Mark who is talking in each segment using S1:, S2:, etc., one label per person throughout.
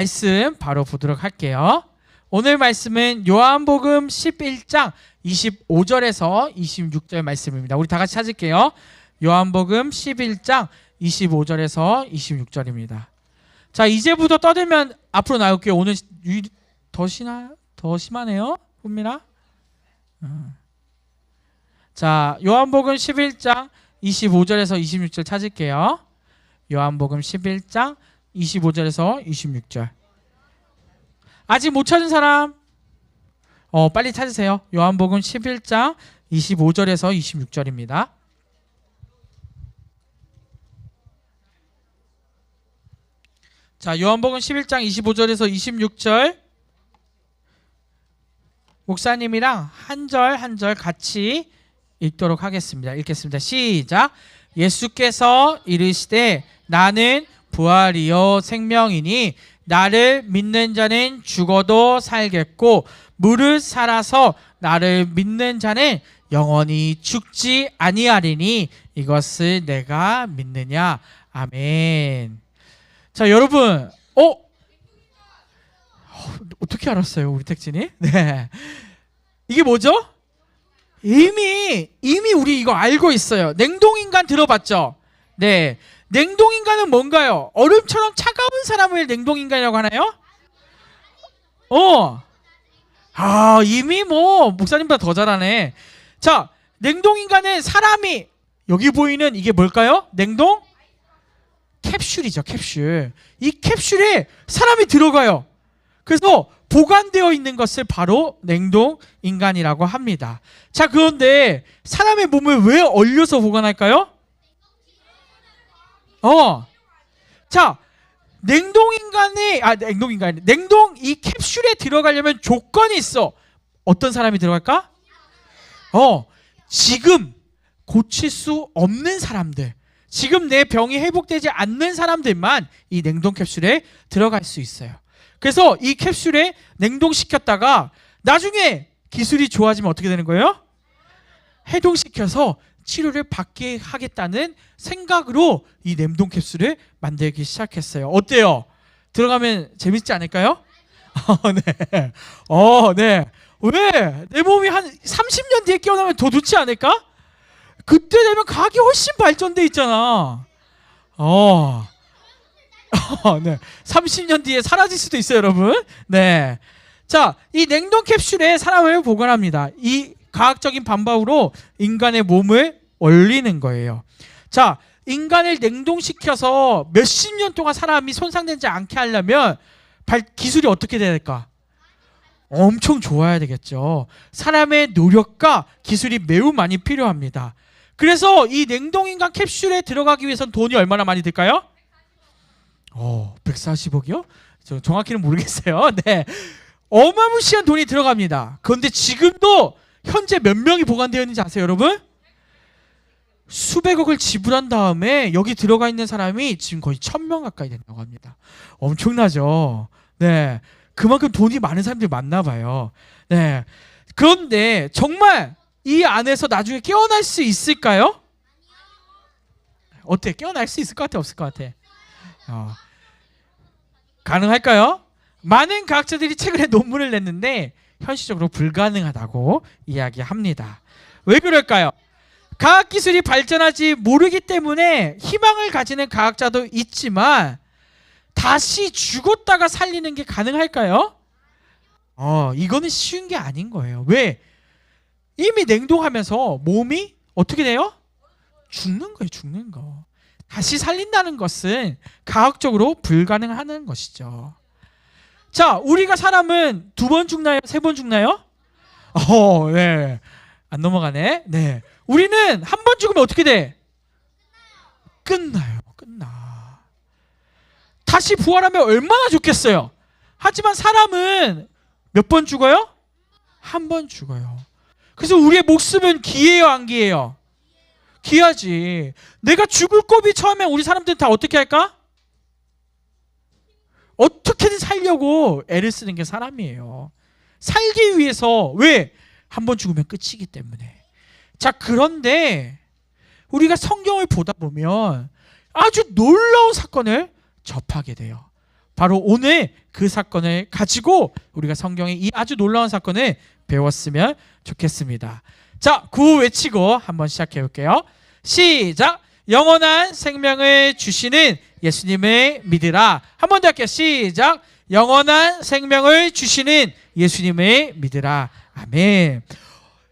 S1: 말씀 바로 보도록 할게요. 오늘 말씀은 요한복음 11장 25절에서 26절 말씀입니다. 우리 다 같이 찾을게요. 요한복음 11장 25절에서 26절입니다. 자, 이제부터 떠들면 앞으로 나올게요. 오늘 더 심하네요. 봅니다. 자, 요한복음 11장 25절에서 26절 찾을게요. 요한복음 11장 25절에서 26절. 아직 못 찾은 사람 빨리 찾으세요. 요한복음 11장 25절에서 26절입니다. 자, 요한복음 11장 25절에서 26절 목사님이랑 한 절 한 절 같이 읽도록 하겠습니다. 읽겠습니다. 시작. 예수께서 이르시되 나는 부활이요 생명이니 나를 믿는 자는 죽어도 살겠고 무릇 살아서 나를 믿는 자는 영원히 죽지 아니하리니 이것을 내가 믿느냐. 아멘. 자, 여러분 어떻게 알았어요 우리 택진이? 네, 이게 뭐죠? 이미 우리 이거 알고 있어요. 냉동인간 들어봤죠? 네, 냉동인간은 뭔가요? 얼음처럼 차가운 사람을 냉동인간이라고 하나요? 이미 목사님보다 더 잘하네. 자, 냉동인간은 사람이 여기 보이는 이게 뭘까요? 냉동? 캡슐이죠, 캡슐. 이 캡슐에 사람이 들어가요. 그래서 보관되어 있는 것을 바로 냉동인간이라고 합니다. 자, 그런데 사람의 몸을 왜 얼려서 보관할까요? 자, 냉동 이 캡슐에 들어가려면 조건이 있어. 어떤 사람이 들어갈까? 지금 고칠 수 없는 사람들, 지금 내 병이 회복되지 않는 사람들만 이 냉동 캡슐에 들어갈 수 있어요. 그래서 이 캡슐에 냉동시켰다가 나중에 기술이 좋아지면 어떻게 되는 거예요? 해동시켜서 치료를 받게 하겠다는 생각으로 이 냉동 캡슐을 만들기 시작했어요. 어때요? 들어가면 재밌지 않을까요? 네. 네. 왜? 내 몸이 한 30년 뒤에 깨어나면 더 좋지 않을까? 그때 되면 과학이 훨씬 발전돼 있잖아. 네. 30년 뒤에 사라질 수도 있어요, 여러분. 네. 자, 이 냉동 캡슐에 사람을 보관합니다. 이 과학적인 방법으로 인간의 몸을 얼리는 거예요. 자, 인간을 냉동시켜서 몇십 년 동안 사람이 손상되지 않게 하려면 기술이 어떻게 돼야 될까? 엄청 좋아야 되겠죠. 사람의 노력과 기술이 매우 많이 필요합니다. 그래서 이 냉동인간 캡슐에 들어가기 위해서는 돈이 얼마나 많이 들까요? 140억이요? 저 정확히는 모르겠어요. 네, 어마무시한 돈이 들어갑니다. 그런데 지금도 현재 몇 명이 보관되어 있는지 아세요, 여러분? 수백억을 지불한 다음에 여기 들어가 있는 사람이 지금 거의 1000명 가까이 된다고 합니다. 엄청나죠? 네, 그만큼 돈이 많은 사람들이 많나 봐요. 네, 그런데 정말 이 안에서 나중에 깨어날 수 있을까요? 어때? 깨어날 수 있을 것 같아? 없을 것 같아? 가능할까요? 많은 과학자들이 최근에 논문을 냈는데 현실적으로 불가능하다고 이야기합니다. 왜 그럴까요? 과학기술이 발전하지 모르기 때문에 희망을 가지는 과학자도 있지만 다시 죽었다가 살리는 게 가능할까요? 이거는 쉬운 게 아닌 거예요. 왜? 이미 냉동하면서 몸이 어떻게 돼요? 죽는 거예요, 죽는 거. 다시 살린다는 것은 과학적으로 불가능한 것이죠. 자, 우리가 사람은 2번 죽나요? 3번 죽나요? 네. 안 넘어가네. 네. 우리는 한 번 죽으면 어떻게 돼? 끝나요. 끝나. 다시 부활하면 얼마나 좋겠어요. 하지만 사람은 몇 번 죽어요? 한 번 죽어요. 그래서 우리의 목숨은 귀해요, 안 귀해요? 귀하지. 내가 죽을 고비 처음에 우리 사람들은 다 어떻게 할까? 어떻게든 살려고 애를 쓰는 게 사람이에요. 살기 위해서. 왜? 한 번 죽으면 끝이기 때문에. 자, 그런데 우리가 성경을 보다 보면 아주 놀라운 사건을 접하게 돼요. 바로 오늘 그 사건을 가지고 우리가 성경의 이 아주 놀라운 사건을 배웠으면 좋겠습니다. 자, 구호 외치고 한번 시작해 볼게요. 시작! 영원한 생명을 주시는 예수님을 믿으라. 한 번 더 할게요. 시작! 영원한 생명을 주시는 예수님을 믿으라. 아멘.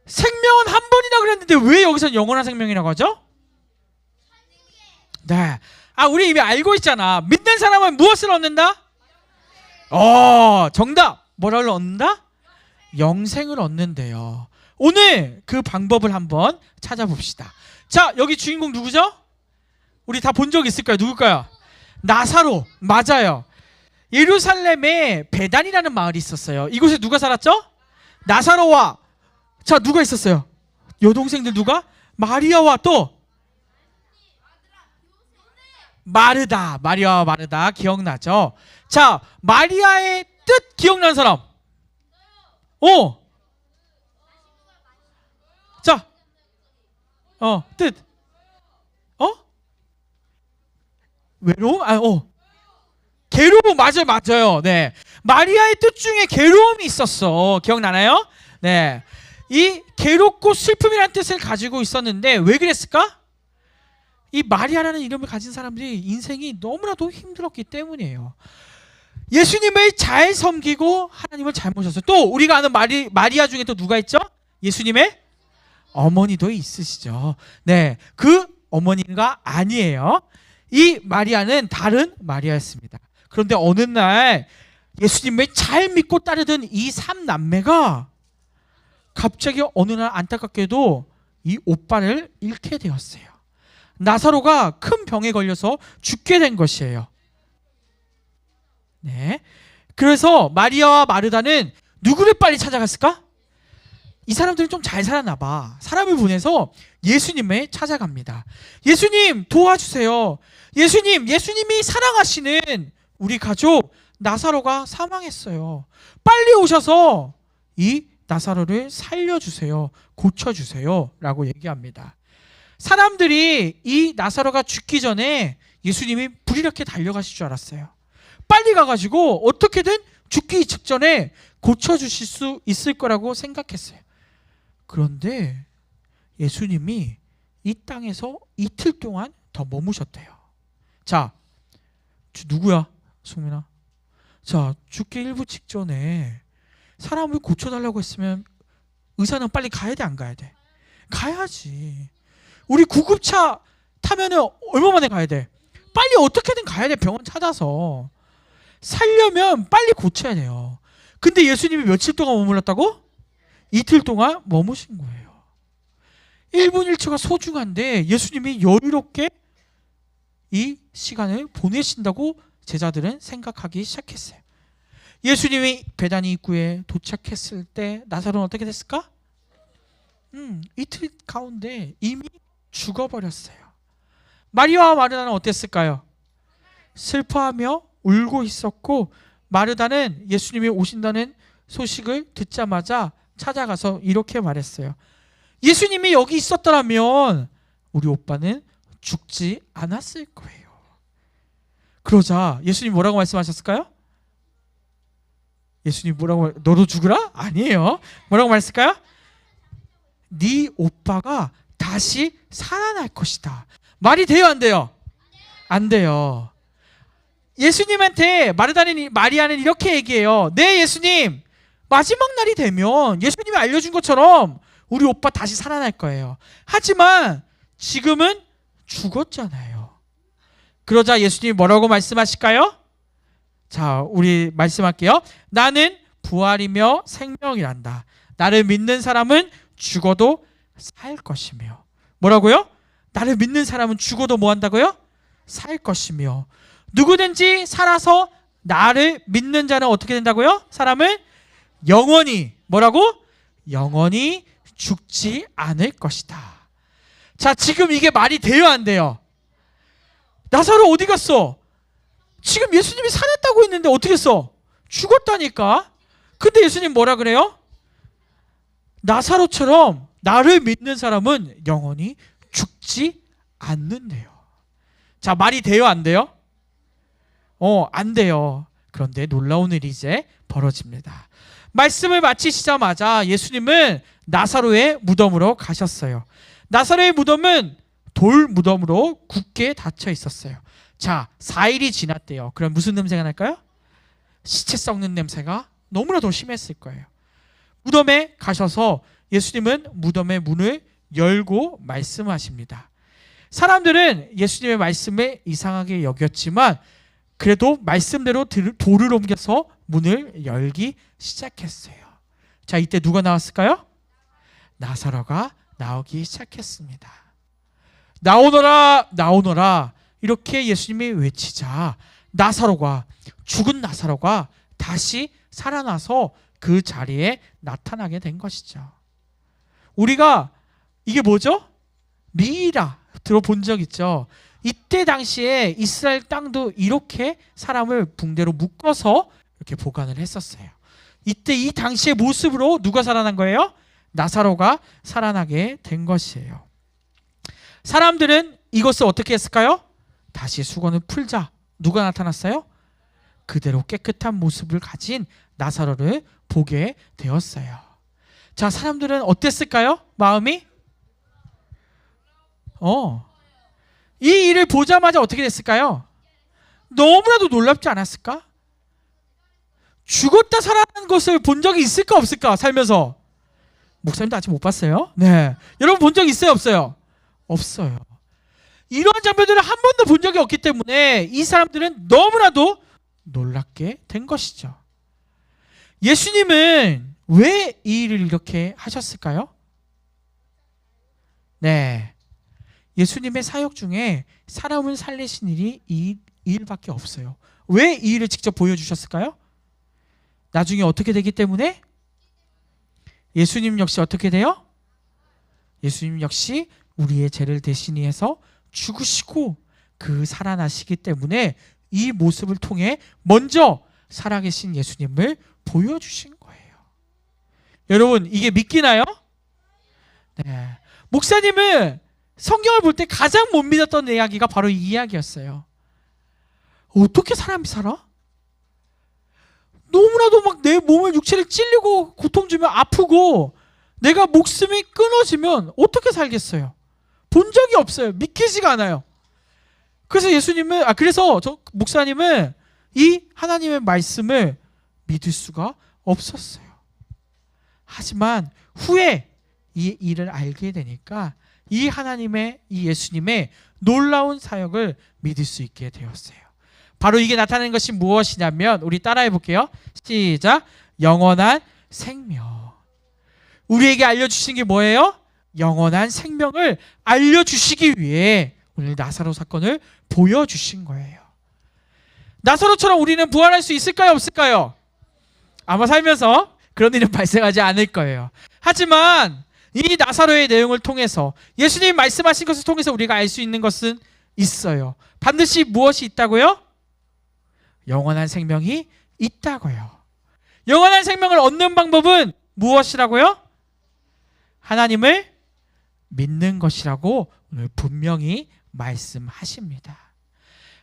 S1: 생명은 한 번이나 그랬는데 왜 여기서 영원한 생명이라고 하죠? 네. 우리 이미 알고 있잖아. 믿는 사람은 무엇을 얻는다? 정답. 뭐를 얻는다? 영생을 얻는데요. 오늘 그 방법을 한번 찾아봅시다. 자, 여기 주인공 누구죠? 우리 다 본 적 있을 거예요. 누굴까요? 나사로. 맞아요. 예루살렘에 베단이라는 마을이 있었어요. 이곳에 누가 살았죠? 나사로와 자, 누가 있었어요? 여동생들 누가? 마리아와 또 마리아와 마르다 기억나죠? 자, 마리아의 뜻 기억나는 사람? 자, 뜻. 외로움? 괴로움. 맞아요. 네. 마리아의 뜻 중에 괴로움이 있었어. 기억나나요? 네. 이 괴롭고 슬픔이라는 뜻을 가지고 있었는데 왜 그랬을까? 이 마리아라는 이름을 가진 사람들이 인생이 너무나도 힘들었기 때문이에요. 예수님을 잘 섬기고 하나님을 잘 모셨어요. 또 우리가 아는 마리아 중에 또 누가 있죠? 예수님의 어머니도 있으시죠. 네, 그 어머니가 아니에요. 이 마리아는 다른 마리아였습니다. 그런데 어느 날 예수님을 잘 믿고 따르던 이 3남매가 갑자기 어느 날 안타깝게도 이 오빠를 잃게 되었어요. 나사로가 큰 병에 걸려서 죽게 된 것이에요. 네. 그래서 마리아와 마르다는 누구를 빨리 찾아갔을까? 이 사람들은 좀 잘 살았나 봐. 사람을 보내서 예수님을 찾아갑니다. 예수님 도와주세요. 예수님이 사랑하시는 우리 가족 나사로가 사망했어요. 빨리 오셔서 이 나사로를 살려주세요. 고쳐주세요. 라고 얘기합니다. 사람들이 이 나사로가 죽기 전에 예수님이 불 이렇게 달려가실 줄 알았어요. 빨리 가가지고 어떻게든 죽기 직전에 고쳐주실 수 있을 거라고 생각했어요. 그런데 예수님이 이 땅에서 이틀 동안 더 머무셨대요. 자, 누구야? 승민아. 자, 죽기 일부 직전에 사람을 고쳐달라고 했으면 의사는 빨리 가야 돼, 안 가야 돼? 가야지. 우리 구급차 타면은 얼마 만에 가야 돼? 빨리 어떻게든 가야 돼. 병원 찾아서. 살려면 빨리 고쳐야 돼요. 근데 예수님이 며칠 동안 머물렀다고? 이틀 동안 머무신 거예요. 1분 1초가 소중한데 예수님이 여유롭게 이 시간을 보내신다고 제자들은 생각하기 시작했어요. 예수님이 베다니 입구에 도착했을 때 나사로는 어떻게 됐을까? 이틀 가운데 이미 죽어버렸어요. 마리아와 마르다는 어땠을까요? 슬퍼하며 울고 있었고, 마르다는 예수님이 오신다는 소식을 듣자마자 찾아가서 이렇게 말했어요. 예수님이 여기 있었더라면 우리 오빠는 죽지 않았을 거예요. 그러자 예수님 뭐라고 말씀하셨을까요? 예수님 뭐라고 너도 죽으라? 아니에요. 뭐라고 말했을까요? 네 오빠가 다시 살아날 것이다. 말이 돼요, 안 돼요? 안 돼요. 예수님한테 마리아는 이렇게 얘기해요. 네, 예수님, 마지막 날이 되면 예수님이 알려준 것처럼 우리 오빠 다시 살아날 거예요. 하지만 지금은 죽었잖아요. 그러자 예수님이 뭐라고 말씀하실까요? 자, 우리 말씀할게요. 나는 부활이며 생명이란다. 나를 믿는 사람은 죽어도 살 것이며. 뭐라고요? 나를 믿는 사람은 죽어도 뭐 한다고요? 살 것이며. 누구든지 살아서 나를 믿는 자는 어떻게 된다고요? 사람은 영원히 뭐라고? 영원히 죽지 않을 것이다. 자, 지금 이게 말이 돼요, 안 돼요? 나사로 어디 갔어? 지금 예수님이 살았다고 했는데 어떻게 했어? 죽었다니까. 근데 예수님 뭐라 그래요? 나사로처럼 나를 믿는 사람은 영원히 죽지 않는데요. 자, 말이 돼요, 안 돼요? 안 돼요. 그런데 놀라운 일이 이제 벌어집니다. 말씀을 마치시자마자 예수님은 나사로의 무덤으로 가셨어요. 나사로의 무덤은 돌 무덤으로 굳게 닫혀 있었어요. 자, 4일이 지났대요. 그럼 무슨 냄새가 날까요? 시체 썩는 냄새가 너무나도 심했을 거예요. 무덤에 가셔서 예수님은 무덤의 문을 열고 말씀하십니다. 사람들은 예수님의 말씀을 이상하게 여겼지만 그래도 말씀대로 돌을 옮겨서 문을 열기 시작했어요. 자, 이때 누가 나왔을까요? 나사로가 나오기 시작했습니다. 나오너라, 나오너라, 이렇게 예수님이 외치자 죽은 나사로가 다시 살아나서 그 자리에 나타나게 된 것이죠. 우리가 이게 뭐죠? 미이라 들어본 적 있죠? 이때 당시에 이스라엘 땅도 이렇게 사람을 붕대로 묶어서 이렇게 보관을 했었어요. 이때 이 당시의 모습으로 누가 살아난 거예요? 나사로가 살아나게 된 것이에요. 사람들은 이것을 어떻게 했을까요? 다시 수건을 풀자 누가 나타났어요? 그대로 깨끗한 모습을 가진 나사로를 보게 되었어요. 자, 사람들은 어땠을까요? 마음이? 이 일을 보자마자 어떻게 됐을까요? 너무나도 놀랍지 않았을까? 죽었다 살아난 것을 본 적이 있을까 없을까? 살면서. 목사님도 아직 못 봤어요? 네. 여러분 본 적 있어요 없어요? 없어요. 이런 장면들을 한 번도 본 적이 없기 때문에 이 사람들은 너무나도 놀랍게 된 것이죠. 예수님은 왜 이 일을 이렇게 하셨을까요? 네. 예수님의 사역 중에 사람을 살리신 일이 이 일밖에 없어요. 왜 이 일을 직접 보여주셨을까요? 나중에 어떻게 되기 때문에? 예수님 역시 어떻게 돼요? 예수님 역시 우리의 죄를 대신히 해서 죽으시고 그 살아나시기 때문에 이 모습을 통해 먼저 살아계신 예수님을 보여주신 거예요. 여러분 이게 믿기나요? 네. 목사님은 성경을 볼 때 가장 못 믿었던 이야기가 바로 이 이야기였어요. 어떻게 사람이 살아? 너무나도 막 내 몸을 육체를 찔리고 고통 주면 아프고 내가 목숨이 끊어지면 어떻게 살겠어요? 본 적이 없어요. 믿기지가 않아요. 그래서 그래서 목사님은 이 하나님의 말씀을 믿을 수가 없었어요. 하지만 후에 이 일을 알게 되니까 이 예수님의 놀라운 사역을 믿을 수 있게 되었어요. 바로 이게 나타나는 것이 무엇이냐면 우리 따라해 볼게요. 시작. 영원한 생명. 우리에게 알려주신 게 뭐예요? 영원한 생명을 알려주시기 위해 오늘 나사로 사건을 보여주신 거예요. 나사로처럼 우리는 부활할 수 있을까요? 없을까요? 아마 살면서 그런 일은 발생하지 않을 거예요. 하지만 이 나사로의 내용을 통해서 예수님이 말씀하신 것을 통해서 우리가 알 수 있는 것은 있어요. 반드시 무엇이 있다고요? 영원한 생명이 있다고요. 영원한 생명을 얻는 방법은 무엇이라고요? 하나님을 믿는 것이라고 오늘 분명히 말씀하십니다.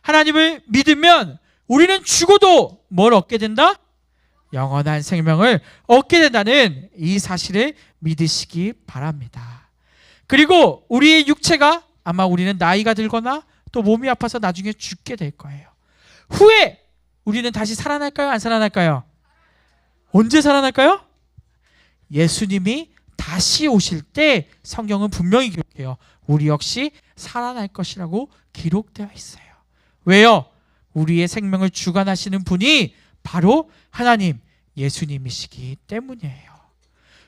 S1: 하나님을 믿으면 우리는 죽어도 뭘 얻게 된다? 영원한 생명을 얻게 된다는 이 사실을 믿으시기 바랍니다. 그리고 우리의 육체가 아마 우리는 나이가 들거나 또 몸이 아파서 나중에 죽게 될 거예요. 후에 우리는 다시 살아날까요? 안 살아날까요? 언제 살아날까요? 예수님이 다시 오실 때 성경은 분명히 기록해요. 우리 역시 살아날 것이라고 기록되어 있어요. 왜요? 우리의 생명을 주관하시는 분이 바로 하나님 예수님이시기 때문이에요.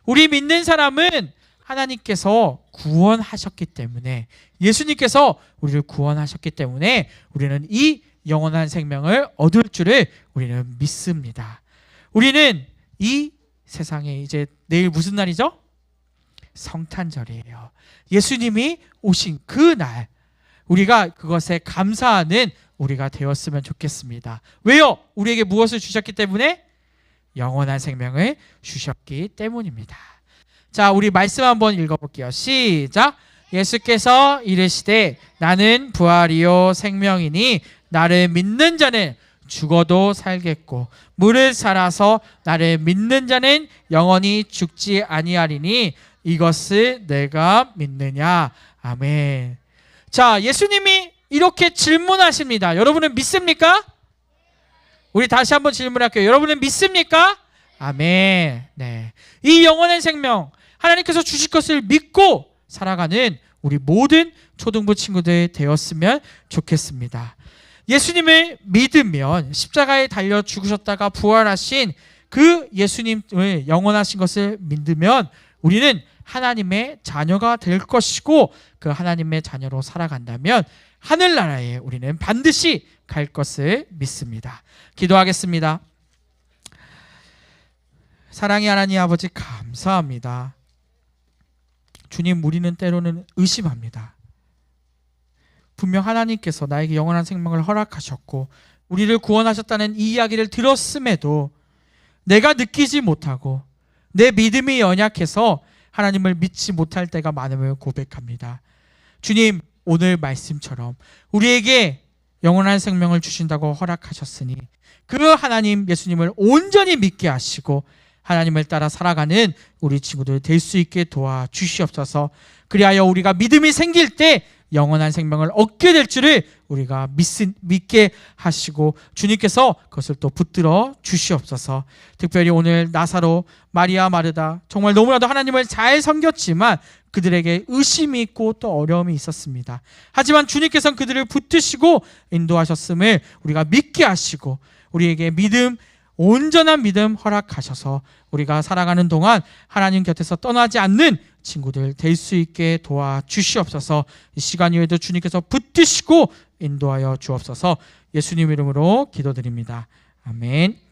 S1: 우리 믿는 사람은 하나님께서 구원하셨기 때문에 예수님께서 우리를 구원하셨기 때문에 우리는 이 영원한 생명을 얻을 줄을 우리는 믿습니다. 우리는 이 세상에 이제 내일 무슨 날이죠? 성탄절이에요. 예수님이 오신 그 날 우리가 그것에 감사하는 우리가 되었으면 좋겠습니다. 왜요? 우리에게 무엇을 주셨기 때문에? 영원한 생명을 주셨기 때문입니다. 자, 우리 말씀 한번 읽어볼게요. 시작. 예수께서 이르시되 나는 부활이요 생명이니 나를 믿는 자는 죽어도 살겠고 무릇 살아서 나를 믿는 자는 영원히 죽지 아니하리니 이것을 내가 믿느냐. 아멘. 자, 예수님이 이렇게 질문하십니다. 여러분은 믿습니까? 우리 다시 한번 질문할게요. 여러분은 믿습니까? 아멘. 네. 이 영원한 생명 하나님께서 주실 것을 믿고 살아가는 우리 모든 초등부 친구들 되었으면 좋겠습니다. 예수님을 믿으면 십자가에 달려 죽으셨다가 부활하신 그 예수님을 영원하신 것을 믿으면 우리는 하나님의 자녀가 될 것이고 그 하나님의 자녀로 살아간다면 하늘나라에 우리는 반드시 갈 것을 믿습니다. 기도하겠습니다. 사랑의 하나님 아버지 감사합니다. 주님, 우리는 때로는 의심합니다. 분명 하나님께서 나에게 영원한 생명을 허락하셨고 우리를 구원하셨다는 이 이야기를 들었음에도 내가 느끼지 못하고 내 믿음이 연약해서 하나님을 믿지 못할 때가 많음을 고백합니다. 주님, 오늘 말씀처럼 우리에게 영원한 생명을 주신다고 허락하셨으니 그 하나님 예수님을 온전히 믿게 하시고 하나님을 따라 살아가는 우리 친구들 될 수 있게 도와주시옵소서. 그리하여 우리가 믿음이 생길 때 영원한 생명을 얻게 될 줄을 우리가 믿게 하시고 주님께서 그것을 또 붙들어 주시옵소서. 특별히 오늘 나사로, 마리아, 마르다 정말 너무나도 하나님을 잘 섬겼지만 그들에게 의심이 있고 또 어려움이 있었습니다. 하지만 주님께서는 그들을 붙드시고 인도하셨음을 우리가 믿게 하시고 우리에게 온전한 믿음 허락하셔서 우리가 살아가는 동안 하나님 곁에서 떠나지 않는 친구들 될 수 있게 도와주시옵소서. 이 시간 이후에도 주님께서 붙드시고 인도하여 주옵소서. 예수님 이름으로 기도드립니다. 아멘.